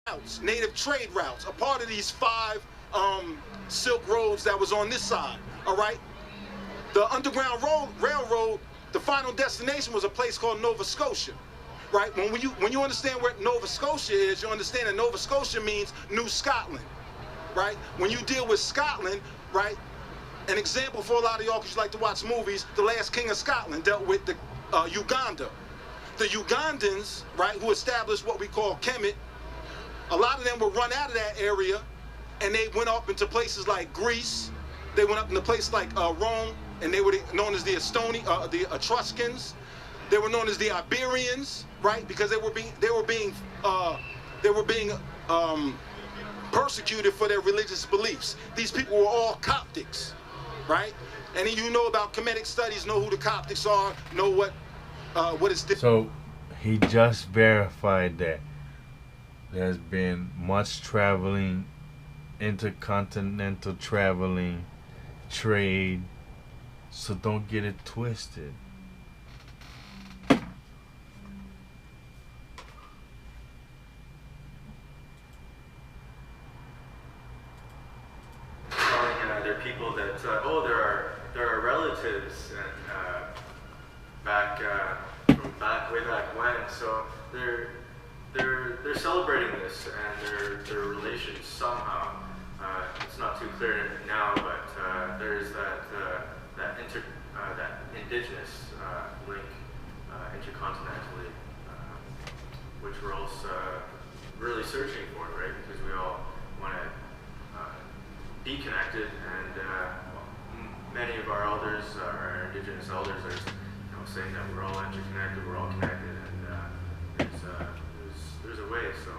routes, native trade routes, a part of these 5 Silk Roads that was on this side, all right? The Underground Railroad, the final destination was a place called Nova Scotia, right? When you understand where Nova Scotia is, you understand that Nova Scotia means New Scotland, right? When you deal with Scotland, right? An example for a lot of y'all, because you like to watch movies, the last king of Scotland dealt with the Uganda. The Ugandans, right, who established what we call Kemet, a lot of them were run out of that area, and they went up into places like Greece. They went up into places like Rome, and they were known as the Etruscans. They were known as the Iberians, right, because they were being persecuted for their religious beliefs. These people were all Coptics, right? Any of you know about Kemetic studies, know who the Coptics are, know what is. So he just verified that there's been much traveling, intercontinental traveling, trade, so don't get it twisted. There are people that there are relatives and way back when, so they're celebrating this and their relations somehow. It's not too clear now, but there is that indigenous link intercontinentally, which we're also really searching for, right? Because we all want to be connected, and many of our elders, our indigenous elders, are saying that we're all interconnected, we're all connected, and there's a way. So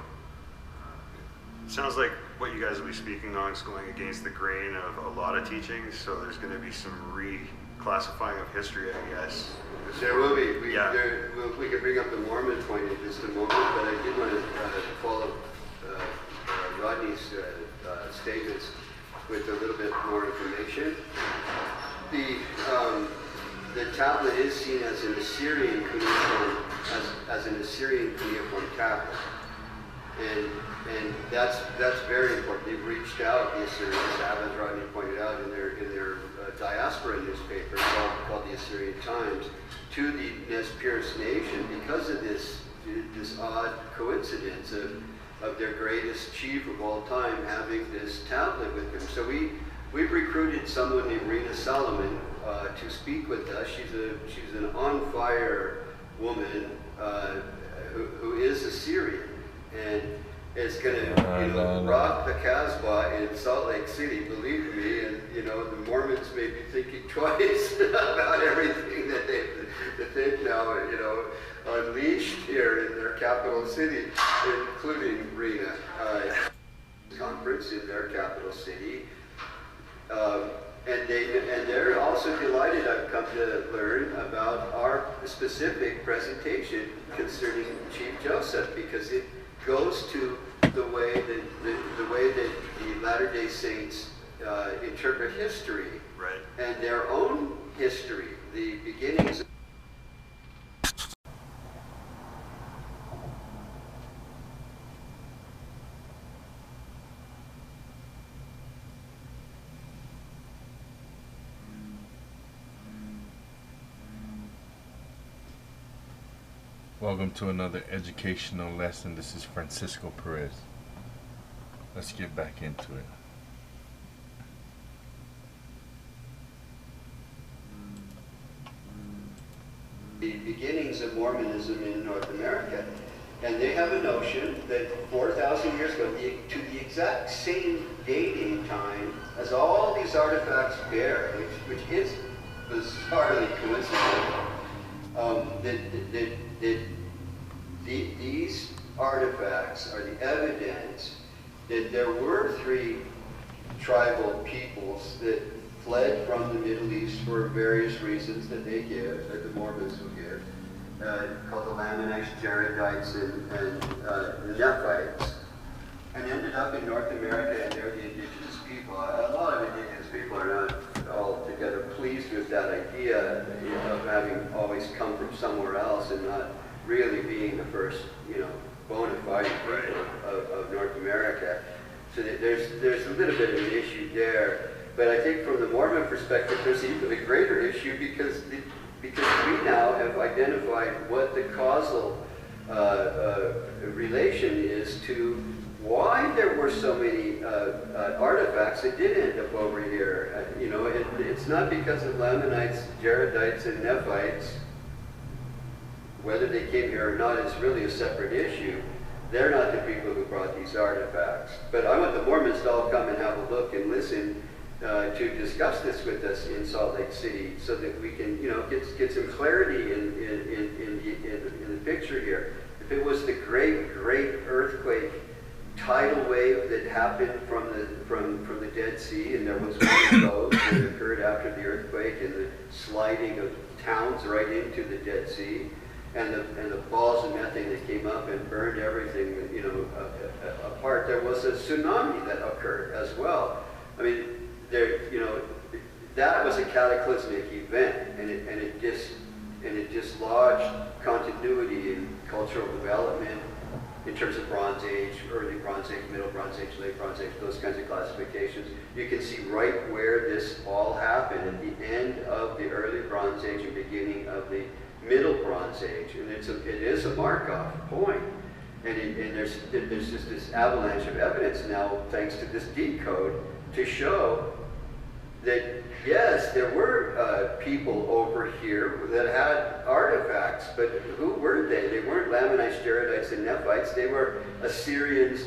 sounds like what you guys will be speaking on is going against the grain of a lot of teachings. So there's going to be some reclassifying of history, I guess. There will be. We could bring up the Mormon point in just a moment, but I did want to follow Rodney's statements with a little bit more information. The tablet is seen as an Assyrian cuneiform, as an Assyrian cuneiform tablet, and that's very important. They've reached out, the Assyrians have, as Rodney pointed out in their diaspora newspaper called the Assyrian Times, to the Nez Perce nation because of this odd coincidence of their greatest chief of all time having this tablet with him. So we've recruited someone named Rena Solomon to speak with us. She's an on-fire woman who is Assyrian, and is going to rock the Casbah in Salt Lake City, believe me. And the Mormons may be thinking twice about everything that they've now unleashed here in their capital city, including Rena. Conference in their capital city. And they're also delighted, I've come to learn, about our specific presentation concerning Chief Joseph, because it goes to the way that the Latter-day Saints interpret history, right, and their own history, the beginnings. Welcome to another educational lesson. This is Francisco Perez. Let's get back into it. The beginnings of Mormonism in North America, and they have a notion that 4,000 years ago, to the exact same dating time as all these artifacts bear, which is bizarrely coincidental, these artifacts are the evidence that there were 3 tribal peoples that fled from the Middle East for various reasons that they give, that the Mormons will give, called the Lamanites, Jaredites, and the Nephites, and ended up in North America, and they're the indigenous people. A lot of indigenous people are not altogether pleased with that idea of having always come from somewhere else and not really being the first, bona fide people of North So there's a little bit of an issue there. But I think from the Mormon perspective, there's even a greater issue because we now have identified what the causal relation is to why there were so many artifacts that did end up over here. You know, it's not because of Lamanites, Jaredites, and Nephites. Whether they came here or not is really a separate issue. They're not the people who brought these artifacts. But I want the Mormons to all come and have a look and listen to discuss this with us in Salt Lake City, so that we can, you know, get some clarity in the picture here. If it was the great earthquake tidal wave that happened from the Dead Sea, and there was one of those that occurred after the earthquake, and the sliding of towns right into the Dead Sea, and the balls of methane that came up and burned everything, you know, apart. There was a tsunami that occurred as well. I mean, there, you know, that was a cataclysmic event, and it dislodged continuity in cultural development in terms of Bronze Age, early Bronze Age, middle Bronze Age, late Bronze Age, those kinds of classifications. You can see right where this all happened at the end of the early Bronze Age and beginning of the Middle Bronze Age, and it is a mark-off point. And there's just this avalanche of evidence now, thanks to this deed code, to show that yes, there were people over here that had artifacts, but who were they? They weren't Lamanites, Jaredites, and Nephites. They were Assyrians,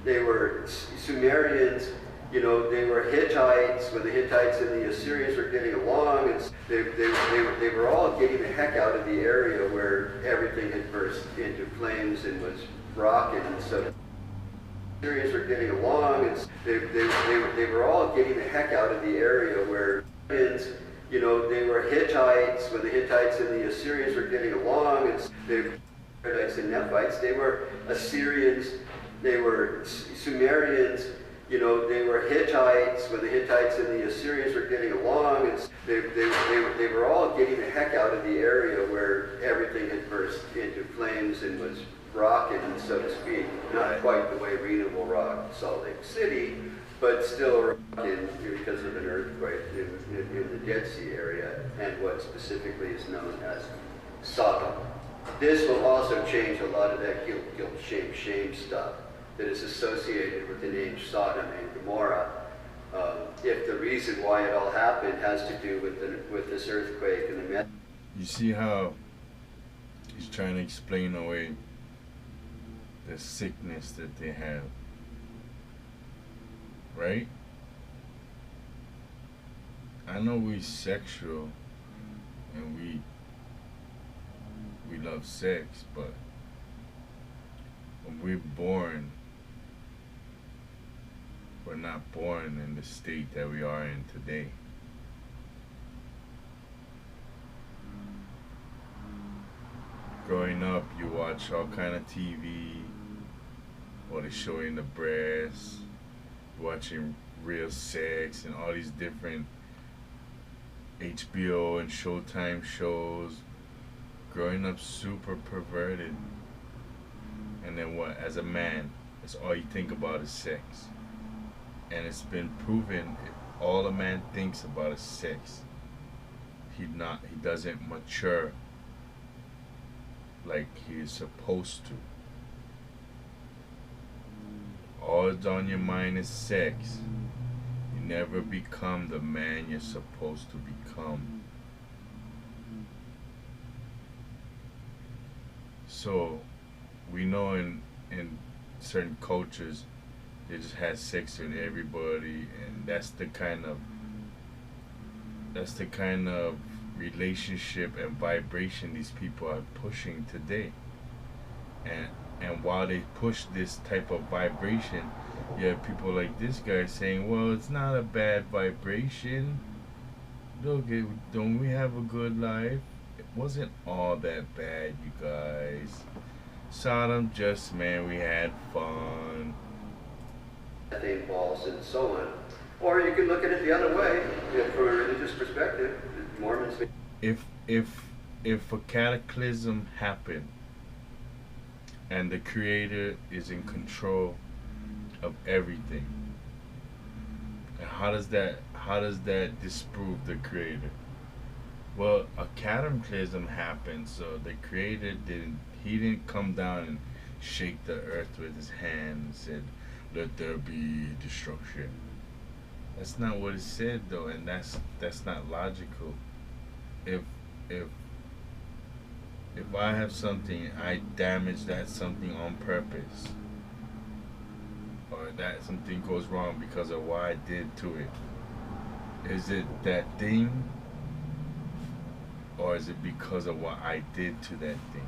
they were Sumerians, you know, they were Hittites, when the Hittites and the Assyrians were getting along, and they were all getting the heck out of the area where everything had burst into flames and was rocking, and so the Assyrians were getting along, and they were all getting the heck out of the area where, you know, they were Hittites, when the Hittites and the Assyrians were getting along, and they were Hittites and Nephites. They were Assyrians, they were Sumerians, you know, they were Hittites, when the Hittites and the Assyrians were getting along, and they were all getting the heck out of the area where everything had burst into flames and was rocking, so to speak. Not quite the way Rena will rock Salt Lake City, but still rocking because of an earthquake in the Dead Sea area, and what specifically is known as Sodom. This will also change a lot of that guilt, shame stuff that is associated with the name Sodom and Gomorrah. If the reason why it all happened has to do with this earthquake and the You see how he's trying to explain away the sickness that they have, right? I know we sexual and we love sex, but when we're born, we're not born in the state that we are in today. Growing up, you watch all kind of TV, or they're showing the breasts, watching real sex and all these different HBO and Showtime shows. Growing up super perverted. And then what? As a man, that's all you think about is sex. And it's been proven, if all a man thinks about is sex, he doesn't mature like he is supposed to. All that's on your mind is sex. You never become the man you're supposed to become. So we know in certain cultures they just had sex with everybody, and that's the kind of relationship and vibration these people are pushing today. And while they push this type of vibration, you have people like this guy saying, well, it's not a bad vibration. Look, don't we have a good life? It wasn't all that bad, you guys. Sodom, just, man, we had fun. methane balls and so on. Or you can look at it the other way, from a religious perspective. Mormons. If a cataclysm happened and the Creator is in control of everything. And how does that disprove the creator? Well, a cataclysm happened, so the creator didn't come down and shake the earth with his hand and said, "Let there be destruction." That's not what it said though, and that's not logical. If I have something, I damage that something on purpose, or that something goes wrong because of what I did to it, is it that thing, or is it because of what I did to that thing?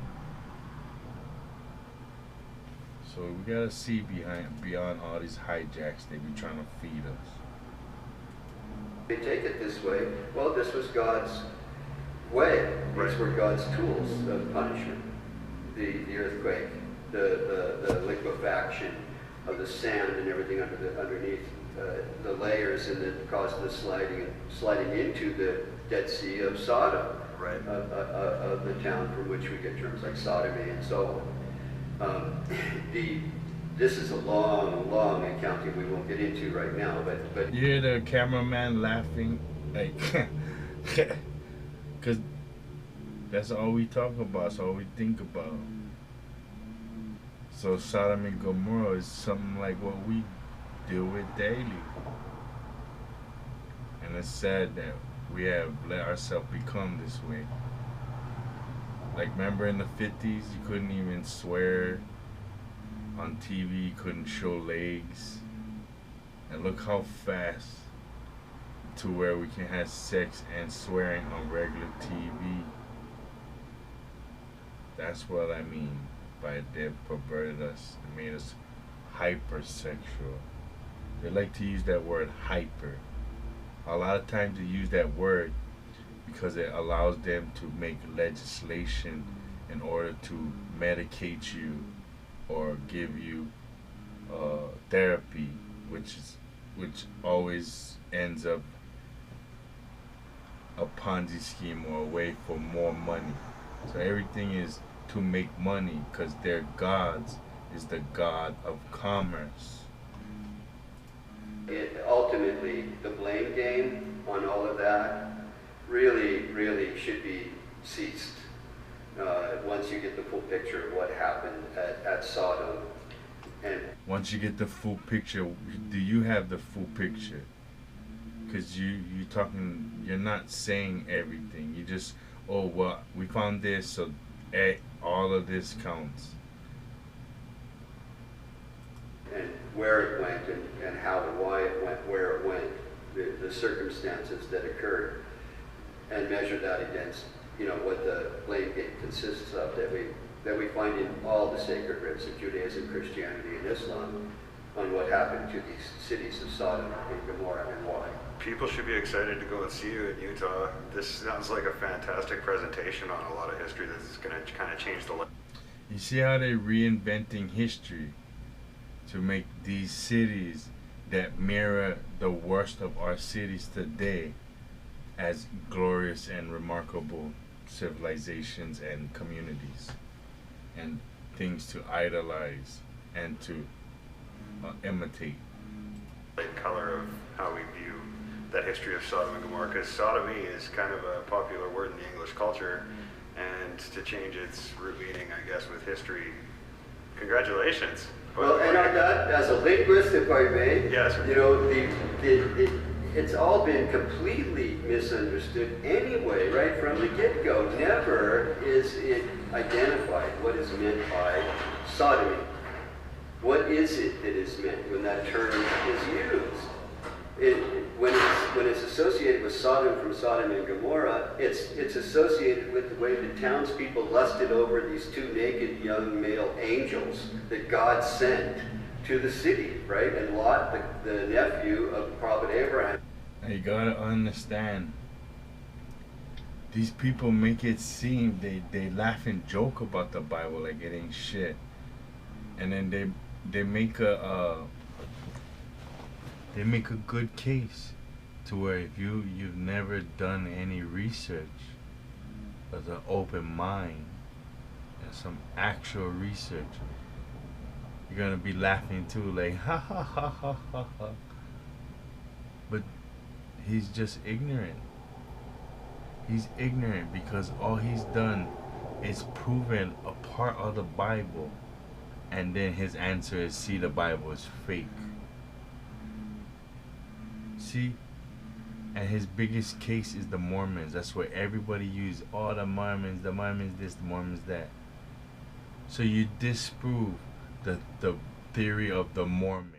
So we gotta see beyond all these hijacks they be trying to feed us. They take it this way. Well, this was God's way. These were God's tools of punishment. The earthquake, the liquefaction of the sand and everything underneath the layers, and that caused the sliding into the Dead Sea of Sodom, of the town from which we get terms like sodomy and so on. This is a long accounting we won't get into right now, but you hear the cameraman laughing, like, because that's all we talk about, that's all we think about. So Sodom and Gomorrah is something like what we deal with daily. And it's sad that we have let ourselves become this way. Like, remember in the 50s, you couldn't even swear on TV, you couldn't show legs. And look how fast to where we can have sex and swearing on regular TV. That's what I mean by they've perverted us and made us hypersexual. They like to use that word hyper. A lot of times they use that word because it allows them to make legislation in order to medicate you or give you therapy, which always ends up a Ponzi scheme or a way for more money. So everything is to make money because their gods is the god of commerce. Ultimately, the blame game on all of that really should be ceased once you get the full picture of what happened at Sodom. And once you get the full picture, do you have the full picture? Because you're not saying everything. You just, oh well, we found this, so all of this counts. And where it went and how and why it went, where it went, the circumstances that occurred, and measure that against, what the blame game consists of that we find in all the sacred writs of Judaism, Christianity, and Islam on what happened to these cities of Sodom and Gomorrah and why. People should be excited to go and see you in Utah. This sounds like a fantastic presentation on a lot of history that's going to kind of change the life. You see how they're reinventing history to make these cities that mirror the worst of our cities today as glorious and remarkable civilizations and communities and things to idolize and to imitate. The color of how we view that history of Sodom and Gomorrah, because sodomy is kind of a popular word in the English culture, and to change its root meaning, I guess, with history, congratulations. Well, and on that, as a linguist, if I may, yes, it's all been completely misunderstood anyway, right from the get-go. Never is it identified what is meant by sodomy. What is it that is meant when that term is used? When it's associated with Sodom from Sodom and Gomorrah, it's associated with the way the townspeople lusted over these two naked young male angels that God sent to the city, right? And Lot, the nephew of the prophet Abraham. You gotta understand, these people make it seem they laugh and joke about the Bible like it ain't shit, and then they make a good case to where if you've never done any research with an open mind and some actual research, you're gonna be laughing too, like ha ha ha ha ha ha. But he's just ignorant. He's ignorant because all he's done is proven a part of the Bible, and then his answer is, see, the Bible is fake. See? And his biggest case is the Mormons. That's where everybody uses, oh, the Mormons this, the Mormons that. So you disprove the theory of the Mormon.